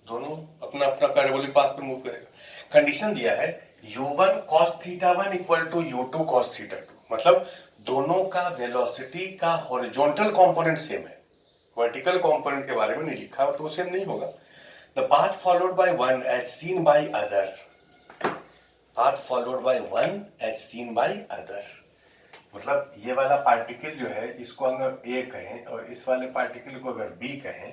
दोनों अपना अपना पैराबोलिक पाथ पे मूव करेगा। कंडीशन दिया है u1 cos θ1 equal to u2 cos θ2, मतलब दोनों का वेलोसिटी का हॉरिजॉन्टल कंपोनेंट सेम है, वर्टिकल कंपोनेंट के बारे में नहीं लिखा तो सेम नहीं होगा। The path followed by one as seen by other, path followed by one as seen by other, मतलब ये वाला पार्टिकल जो है इसको अगर ए कहें और इस वाले पार्टिकल को अगर बी कहें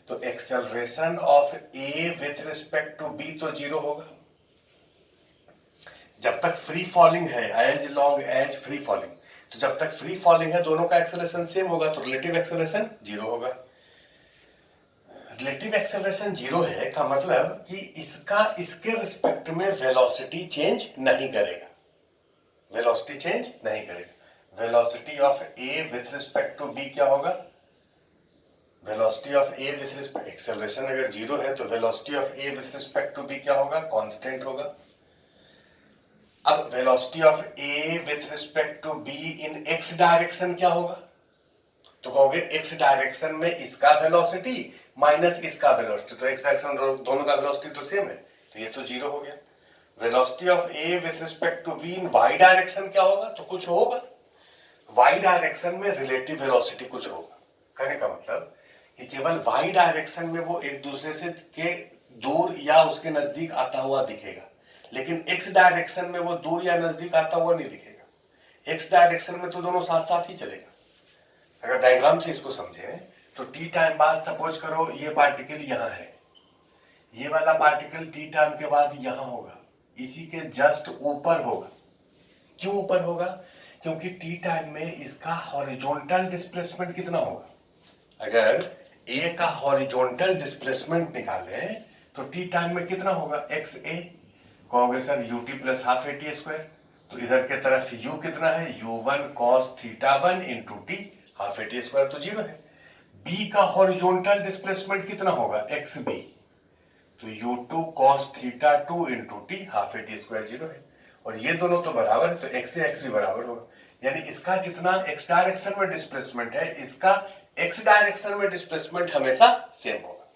तो acceleration of A with respect to B तो जीरो होगा। जब तक फ्री फॉलिंग है, as long as free falling, तो जब तक फ्री फॉलिंग है दोनों का एक्सेलरेशन सेम होगा, तो रिलेटिव एक्सेलरेशन जीरो होगा। रिलेटिव एक्सेलरेशन जीरो है का मतलब कि इसका इसके रिस्पेक्ट में वेलोसिटी चेंज नहीं करेगा, वेलोसिटी चेंज नहीं करेगा। Velocity of A with respect to B क्या होगा, velocity of A with respect, acceleration अगर जीरो है तो velocity of A with respect to B क्या होगा, कांस्टेंट होगा। अब velocity of A with respect to B in x direction क्या होगा, तो कहोगे एक्स डायरेक्शन में इसका वेलोसिटी माइनस इसका वेलोसिटी, तो एक्स डायरेक्शन दोनों का वेलोसिटी तो सेम है, तो ये तो जीरो हो गया। Velocity of A with respect to B in y direction क्या होगा, तो कुछ होगा, वाई डायरेक्शन में रिलेटिव वेलोसिटी कुछ होगा। कहने का मतलब कि केवल वाई डायरेक्शन में वो एक दूसरे से के दूर या उसके नजदीक आता हुआ दिखेगा, लेकिन एक्स डायरेक्शन में वो दूर या नजदीक आता हुआ नहीं दिखेगा। एक्स डायरेक्शन में तो दोनों साथ साथ ही चलेगा। अगर डायग्राम से इसको समझें तो टी टाइम बाद सपोज करो ये पार्टिकल यहां है, ये वाला पार्टिकल टी टाइम के बाद यहां होगा, इसी के जस्ट ऊपर होगा। क्यों ऊपर होगा, क्योंकि टी टाइम में इसका हॉरिजॉन्टल डिस्प्लेसमेंट कितना होगा। अगर ए का हॉरिजॉन्टल डिस्प्लेसमेंट निकालें तो टी टाइम में कितना होगा, एक्स ए, कहोगे sir U T plus half a t square, तो इधर के तरफ यू कितना है, u1 cos θ1 into t, half a t square तो जीरो है। बी का हॉरिजॉन्टल डिस्प्लेसमेंट कितना होगा, एक्स बी, तो u2 cos θ2 into t, half a t square zero है, और ये दोनों तो बराबर है, तो एक्स से एक्स भी बराबर होगा। यानी इसका जितना एक्स डायरेक्शन में डिस्प्लेसमेंट है, इसका एक्स डायरेक्शन में डिस्प्लेसमेंट हमेशा सेम होगा।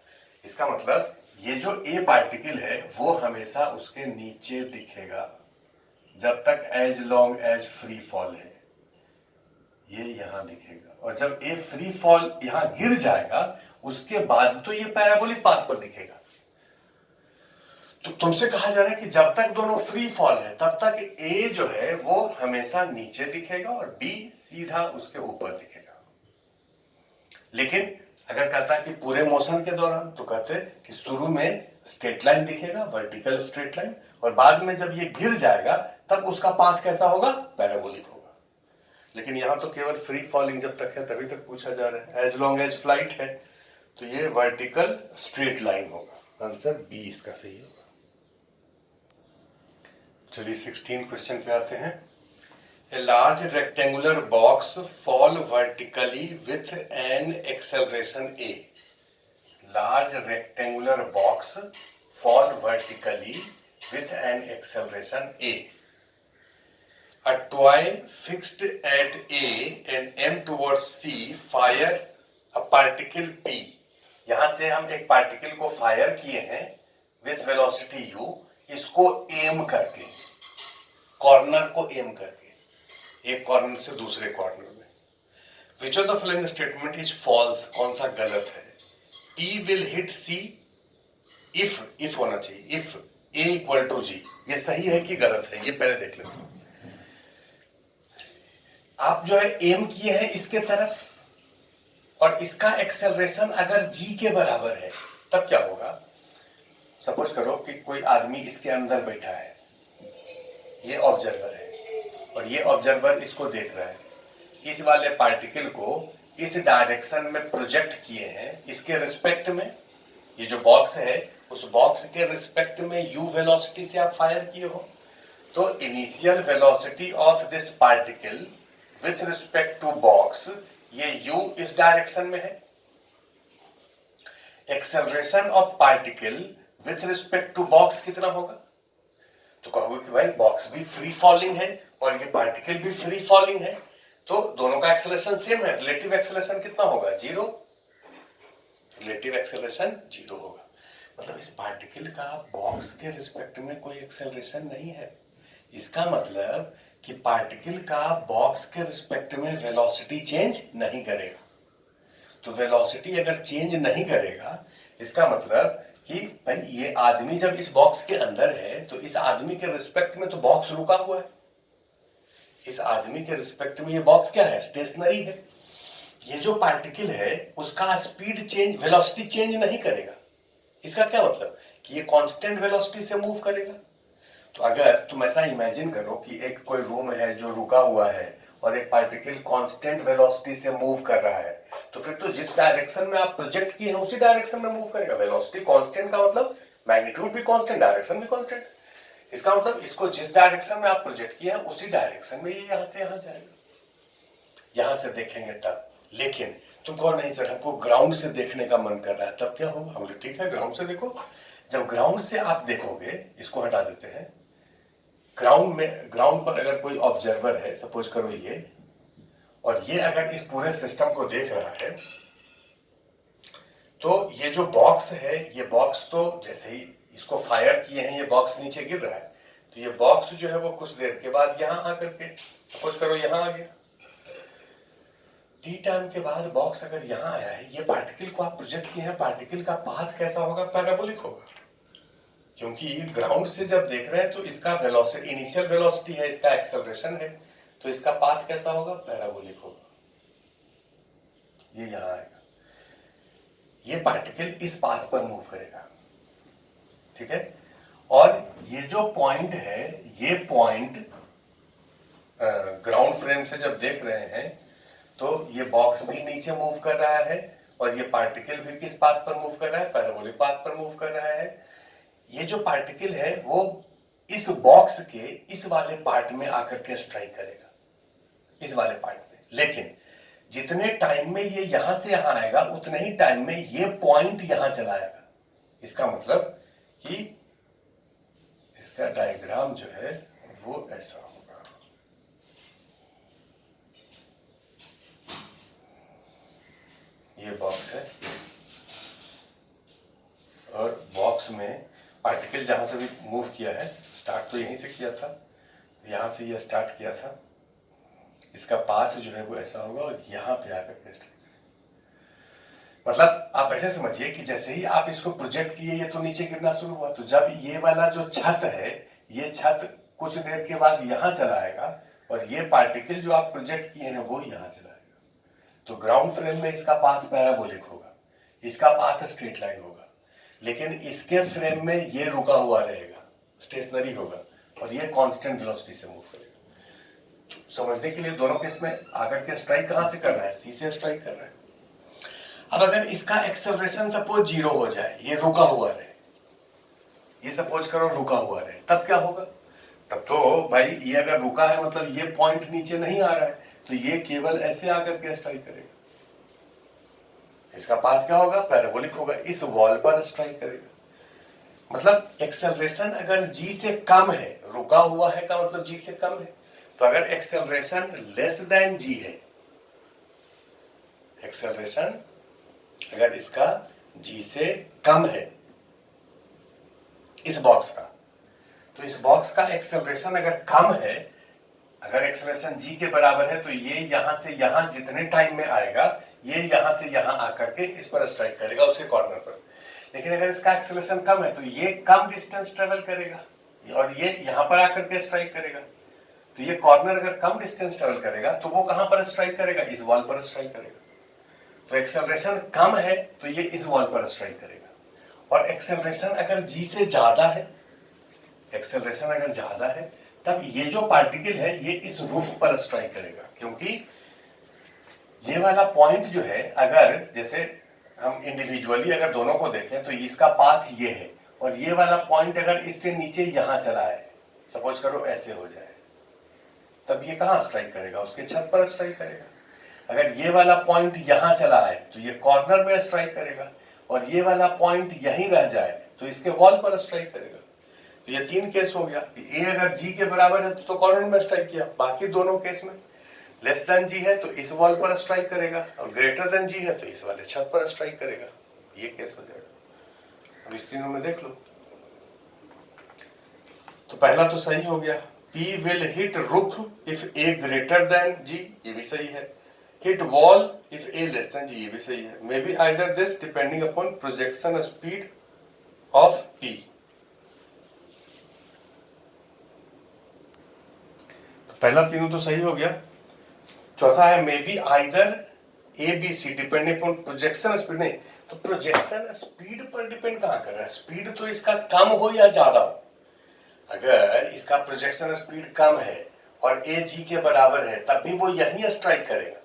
इसका मतलब ये जो ए पार्टिकल है वो हमेशा उसके नीचे दिखेगा जब तक as long as free fall है, ये यहां दिखेगा, और जब ए फ्री फॉल यहां गिर जाएगा उसके बाद तो ये पैराबोलिक पाथ पर दिखेगा। तो तुमसे कहा जा रहा है कि जब तक दोनों फ्री फॉल है तब तक ए जो है वो हमेशा नीचे दिखेगा और बी सीधा उसके ऊपर दिखेगा। लेकिन अगर कहता कि पूरे मोशन के दौरान, तो कहते कि शुरू में स्ट्रेट लाइन दिखेगा, वर्टिकल स्ट्रेट लाइन, और बाद में जब ये गिर जाएगा तब उसका पाथ कैसा होगा, पैराबोलिक होगा। लेकिन यहां तो केवल फ्री फॉलिंग जब तक है तभी तक पूछा जा रहा है। एज लॉन्ग एज फ्लाइट है तो ये वर्टिकल स्ट्रेट लाइन होगा। आंसर बी इसका सही होगा। चलिए 16 क्वेश्चन पे आते हैं। A large rectangular box fall vertically with an acceleration a. Large rectangular box fall vertically with an acceleration a. A toy fixed at A and M towards C fire a particle P. यहां से हम एक particle को fire किए हैं with velocity u, इसको aim करके, corner को एम करके, एक कॉर्नर से दूसरे कॉर्नर में। Which of the following statement is false, कौन सा गलत है। P will hit C if होना चाहिए, if A equal to G। ये सही है कि गलत है, ये पहले देख लेते हैं। आप जो है एम किए हैं इसके तरफ, और इसका एक्सेलरेशन अगर G के बराबर है तब क्या होगा। सपोज करो कि कोई आदमी इसके अंदर बैठा है, ये ऑब्जर्वर है, और ये ऑब्जर्वर इसको देख रहा है। इस वाले पार्टिकल को इस डायरेक्शन में प्रोजेक्ट किए हैं, इसके रिस्पेक्ट में। ये जो बॉक्स है उस बॉक्स के रिस्पेक्ट में u वेलोसिटी से आप फायर किए हो, तो initial velocity of this particle with respect to box, ये u इस डायरेक्शन में है। Acceleration of particle with respect to box कितना होगा, तो कहोगे कि भाई बॉक्स भी फ्री फॉलिंग है और ये पार्टिकल भी फ्री फॉलिंग है, तो दोनों का एक्सेलरेशन सेम है। रिलेटिव एक्सेलरेशन कितना होगा, 0। रिलेटिव एक्सेलरेशन 0 होगा। मतलब इस पार्टिकल का बॉक्स के रिस्पेक्ट में कोई एक्सेलरेशन नहीं है। इसका मतलब कि पार्टिकल का बॉक्स के रिस्पेक्ट में वेलोसिटी चेंज नहीं करेगा। तो वेलोसिटी अगर चेंज नहीं करेगा, इसका मतलब कि भाई ये आदमी जब इस बॉक्स के अंदर है तो इस आदमी के रिस्पेक्ट में तो बॉक्स रुका हुआ है। इस आदमी के रिस्पेक्ट में ये बॉक्स क्या है, स्टेशनरी है। ये जो पार्टिकल है उसका स्पीड चेंज, वेलोसिटी चेंज नहीं करेगा। इसका क्या मतलब कि ये कांस्टेंट वेलोसिटी से मूव करेगा। तो अगर तुम ऐसा इमेजिन करो कि एक कोई रूम है जो रुका हुआ है और एक पार्टिकल कांस्टेंट वेलोसिटी से मूव कर रहा है, तो फिर तो जिस डायरेक्शन में आप प्रोजेक्ट किए हैं उसी डायरेक्शन में मूव करेगा। वेलोसिटी कांस्टेंट का मतलब मैग्नीट्यूड भी कांस्टेंट, डायरेक्शन भी कांस्टेंट। इसका मतलब इसको जिस डायरेक्शन में आप प्रोजेक्ट किए हैं उसी डायरेक्शन में ये यहां से यहां जाएगा। यहां से देखेंगे तब। लेकिन तुम कहो नहीं सर हमको ग्राउंड से देखने का मन कर रहा है, तब क्या होगा। हम लोग ठीक है ग्राउंड से देखो। जब ग्राउंड से आप देखोगे, इसको हटा देते हैं, ग्राउंड पर अगर कोई ऑब्जर्वर है, सपोज करो ये, और ये अगर इस पूरे सिस्टम को देख रहा है, तो ये जो बॉक्स है, ये बॉक्स तो जैसे ही इसको फायर किए हैं ये बॉक्स नीचे गिर रहा है, तो ये बॉक्स जो है वो कुछ देर के बाद यहां आकर के, सपोज करो यहां आ गया। टी टाइम के बाद बॉक्स अगर यहां आया है, ये पार्टिकल को आप प्रोजेक्ट किए हैं, पार्टिकल का पाथ कैसा होगा, पैराबोलिक होगा। क्योंकि ग्राउंड से जब देख रहे हैं तो इसका वेलोसिटी, इनिशियल वेलोसिटी है, इसका एक्सेलरेशन है, तो इसका पाथ कैसा होगा, पैराबोलिक होगा। ये यहां आएगा, ये पार्टिकल इस पाथ पर मूव करेगा, ठीक है। और ये जो पॉइंट है, ये पॉइंट ग्राउंड फ्रेम से जब देख रहे हैं तो ये बॉक्स भी नीचे मूव कर रहा है और ये पार्टिकल भी किस पाथ पर मूव कर रहा है, पैराबोलिक पाथ पर मूव कर रहा है। ये जो पार्टिकल है वो इस बॉक्स के इस वाले पार्ट में आकर के स्ट्राइक करेगा, इस वाले पार्ट में। लेकिन जितने टाइम में ये यहां से यहां आएगा उतने ही टाइम में ये पॉइंट यहां चला आएगा। इसका मतलब कि इसका डायग्राम जो है वो ऐसा होगा। ये बॉक्स है और बॉक्स में पार्टिकल जहां से भी मूव किया है, स्टार्ट तो यहीं से किया था, यहां से ये स्टार्ट किया था, इसका पाथ जो है वो ऐसा होगा और यहां पे आकर के मतलब आप ऐसे समझिए कि जैसे ही आप इसको प्रोजेक्ट किए ये तो नीचे गिरना शुरू हुआ, तो जब ये वाला जो छत है, ये छत कुछ देर के बाद यहां चला आएगा और ये पार्टिकल जो आप प्रोजेक्ट किए हैं वो यहां चला आएगा। तो ग्राउंड फ्रेम में इसका पाथ पैराबोलिक होगा, इसका पाथ स्ट्रेट लाइन होगा, लेकिन इसके फ्रेम में ये रुका हुआ रहेगा, स्टेशनरी होगा, और ये कांस्टेंट वेलोसिटी से मूव करेगा। तो समझने के लिए दोनों केस में आकर के स्ट्राइक कहां से कर रहा है, सी से स्ट्राइक कर रहा है। अब अगर इसका एक्सेलरेशन सपोज 0 हो जाए, ये रुका हुआ रहे, ये सपोज करो रुका हुआ रहे, तब क्या होगा? तब तो भाई ये अगर रुका है मतलब ये पॉइंट नीचे नहीं आ रहा है, तो ये केवल ऐसे आकर के स्ट्राइक करेगा। इसका पाथ क्या होगा? पैराबोलिक होगा, इस वॉल पर स्ट्राइक करेगा। मतलब एक्सेलरेशन अगर g से कम है, रुका हुआ है का मतलब g से कम है, तो अगर एक्सेलरेशन लेस देन g है, एक्सेलरेशन अगर इसका g से कम है इस बॉक्स का, तो इस बॉक्स का एक्सेलरेशन अगर कम है, अगर एक्सेलरेशन g के बराबर है, तो ये यहां से यहां जितने टाइम में आएगा, ये यहां से यहां आकर के इस पर स्ट्राइक करेगा, उसके कॉर्नर पर। लेकिन अगर इसका एक्सेलरेशन कम है, तो ये कम डिस्टेंस ट्रेवल करेगा और ये यहां पर आकर के स्ट्राइक करेगा। तो ये कॉर्नर अगर कम डिस्टेंस ट्रेवल करेगा, तो वो कहां पर स्ट्राइक करेगा? इस वॉल पर स्ट्राइक करेगा। तो एक्सेलरेशन कम है तो ये इस वॉल पर स्ट्राइक करेगा, और एक्सेलरेशन अगर g से ज्यादा है, एक्सेलरेशन अगर ज्यादा है, तब ये जो पार्टिकल है ये इस रूफ पर स्ट्राइक करेगा, क्योंकि ये वाला पॉइंट जो है, अगर जैसे हम इंडिविजुअली अगर दोनों को देखें तो इसका पाथ ये है, और ये वाला पॉइंट अगर इससे नीचे यहां चला है, सपोज करो ऐसे हो जाए, तब ये कहां स्ट्राइक करेगा? उसके छत पर स्ट्राइक करेगा। अगर ये वाला पॉइंट यहां चला है तो ये कॉर्नर में स्ट्राइक करेगा, और ये वाला पॉइंट यहीं रह जाए तो इसके वॉल पर स्ट्राइक करेगा। तो ये 3 केस हो गया कि ए अगर g के बराबर है तो कॉर्नर में स्ट्राइक किया, बाकी दोनों केस में लेस देन g है तो इस वॉल पर स्ट्राइक करेगा, और ग्रेटर देन g है तो इस वाले छत पर स्ट्राइक करेगा। ये केस हो जाएगा। अब इस तीनों में देख लो, तो पहला तो सही हो गया, P will hit roof if A greater than G, ये भी सही है। Hit wall if A less than G, ये भी सही है। May be either this depending upon projection speed of P। पहला तीनों तो सही हो गया। चौथा है may be either A B C depending upon projection speed. नहीं, तो प्रोजेक्शन स्पीड पर डिपेंड कहां कर रहा है? स्पीड तो इसका कम हो या ज्यादा हो। अगर इसका प्रोजेक्शन स्पीड कम है और ए जी के बराबर है, तब भी वो यही स्ट्राइक करेगा,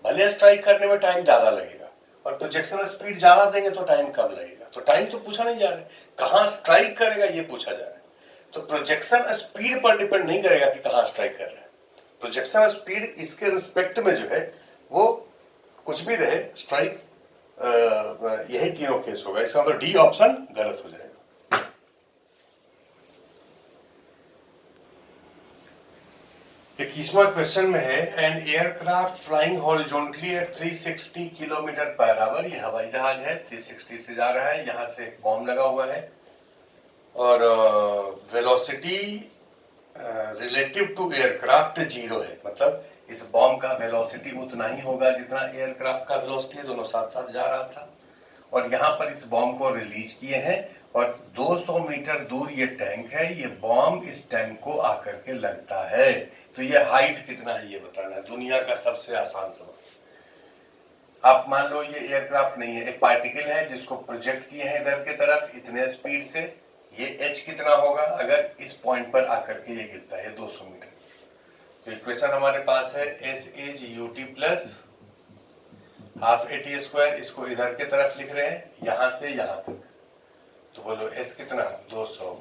भले स्ट्राइक करने में टाइम ज्यादा लगेगा, और प्रोजेक्शन स्पीड ज्यादा देंगे तो टाइम कम लगेगा। तो टाइम तो पूछा नहीं जा रहा है, कहां स्ट्राइक करेगा ये पूछा जा रहा है। तो प्रोजेक्शन स्पीड पर डिपेंड नहीं करेगा कि कहां स्ट्राइक कर रहा है। प्रोजेक्शन स्पीड इसके रिस्पेक्ट में जो है वो कुछ भी रहे, स्ट्राइक यही तीनों केस होगा। इसका मतलब डी ऑप्शन गलत हो जाएगा। 21वां क्वेश्चन में है an aircraft flying horizontally at 360 kilometre per hour. ये हवाई जहाज है, 360 से जा रहा है, यहां से एक बॉम्ब लगा हुआ है, और वेलोसिटी रिलेटिव टू एयरक्राफ्ट 0 है। मतलब इस बॉम्ब का वेलोसिटी उतना ही होगा जितना एयरक्राफ्ट का वेलोसिटी है, दोनों साथ साथ जा रहा था। और यहाँ पर इस बॉम्ब को रिलीज किए हैं, और 200 मीटर दूर ये टैंक है, ये बॉम्ब इस टैंक को आकर के लगता है। तो ये हाइट कितना है ये बताना है, दुनिया का सबसे आसान सवाल। आप मान लो ये एयरक्राफ्ट नहीं है, एक पार्टिकल है जिसको प्रोजेक्ट किए हैं इधर की तरफ इतने स्पीड से, ये h कितना होगा अगर इस पॉइंट पर आकर के ये गिरता है 200 मीटर। तो इक्वेशन हमारे पास है s is ut plus half at square, इसको इधर के तरफ लिख रहे हैं यहां से यहां तक। तो बोलो s कितना 200,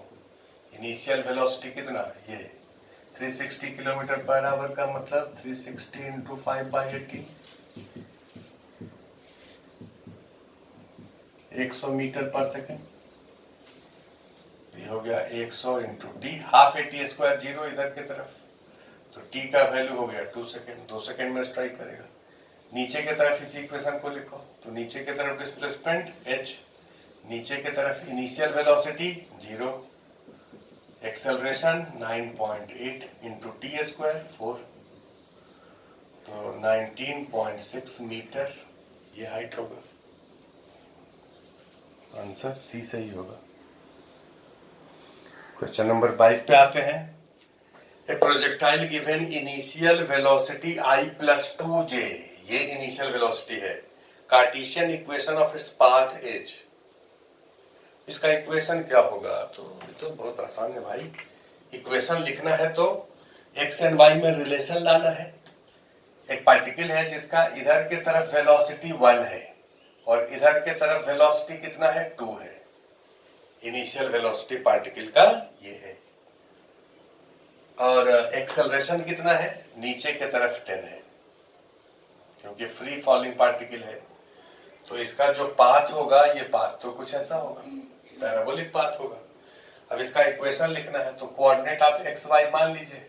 इनिशियल वेलोसिटी कितना ये 360 किलोमीटर पर आवर का मतलब 360 इंटू 5/18, 100 मीटर पर सेकेंड। ये हो गया 100 into t, half at square 0 इधर की तरफ, तो t का वैल्यू हो गया 2 सेकेंड, 2 सेकेंड में स्ट्राइक करेगा। नीचे की तरफ इसी इक्वेशन को लिखो, तो नीचे की तरफ डिस्प्लेसमेंट h, नीचे की तरफ initial velocity 0, acceleration 9.8 into T square 4, तो 19.6 मीटर ये हाइट होगा। आंसर सी सही होगा। क्वेश्चन नंबर 22 पे आते हैं। ए प्रोजेक्टाइल गिवन इनिशियल वेलोसिटी आई प्लस 2j, ये इनिशियल वेलोसिटी है। Cartesian equation of its path is, इसका इक्वेशन क्या होगा? तो ये तो बहुत आसान है भाई। इक्वेशन लिखना है तो एक्स एंड वाई में रिलेशन लाना है। एक पार्टिकल है जिसका इधर की तरफ वेलोसिटी 1 है और इधर की तरफ वेलोसिटी कितना है? 2 है। इनिशियल वेलोसिटी पार्टिकल का ये है। और एक्सेलरेशन कितना है? नीचे की तरफ 10 है, क्योंकि फ्री फॉलिंग पार्टिकल है। तो इसका जो पाथ होगा, ये पाथ तो कुछ ऐसा होगा, पैराबोलिक पाथ होगा। अब इसका इक्वेशन लिखना है तो कोऑर्डिनेट आप एक्स वाई मान लीजिए।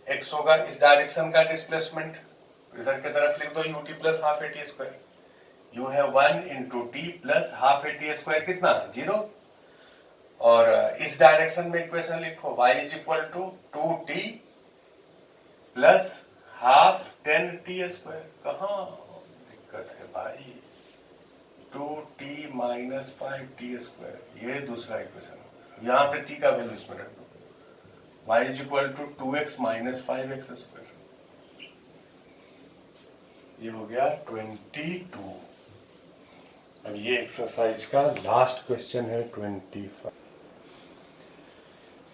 एक्स होगा इस डायरेक्शन का डिस्प्लेसमेंट, इधर की तरफ लिख दो u t plus half a t square. U है 1 into t plus half a t square, कितना? 0। और इस डायरेक्शन में इक्वेशन लिखो y is equal to 2t plus half 10t square. कहाँ दिक्कत है भाई? 2t माइनस 5t स्क्वायर, ये दूसरा इक्वेशन। यहां से t का वैल्यू इसमें रख दो। y is equal to 2x minus 5x square, ये हो गया 22। अब ये एक्सरसाइज का लास्ट क्वेश्चन है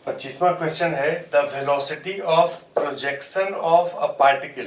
25वां क्वेश्चन है the velocity of projection of a particle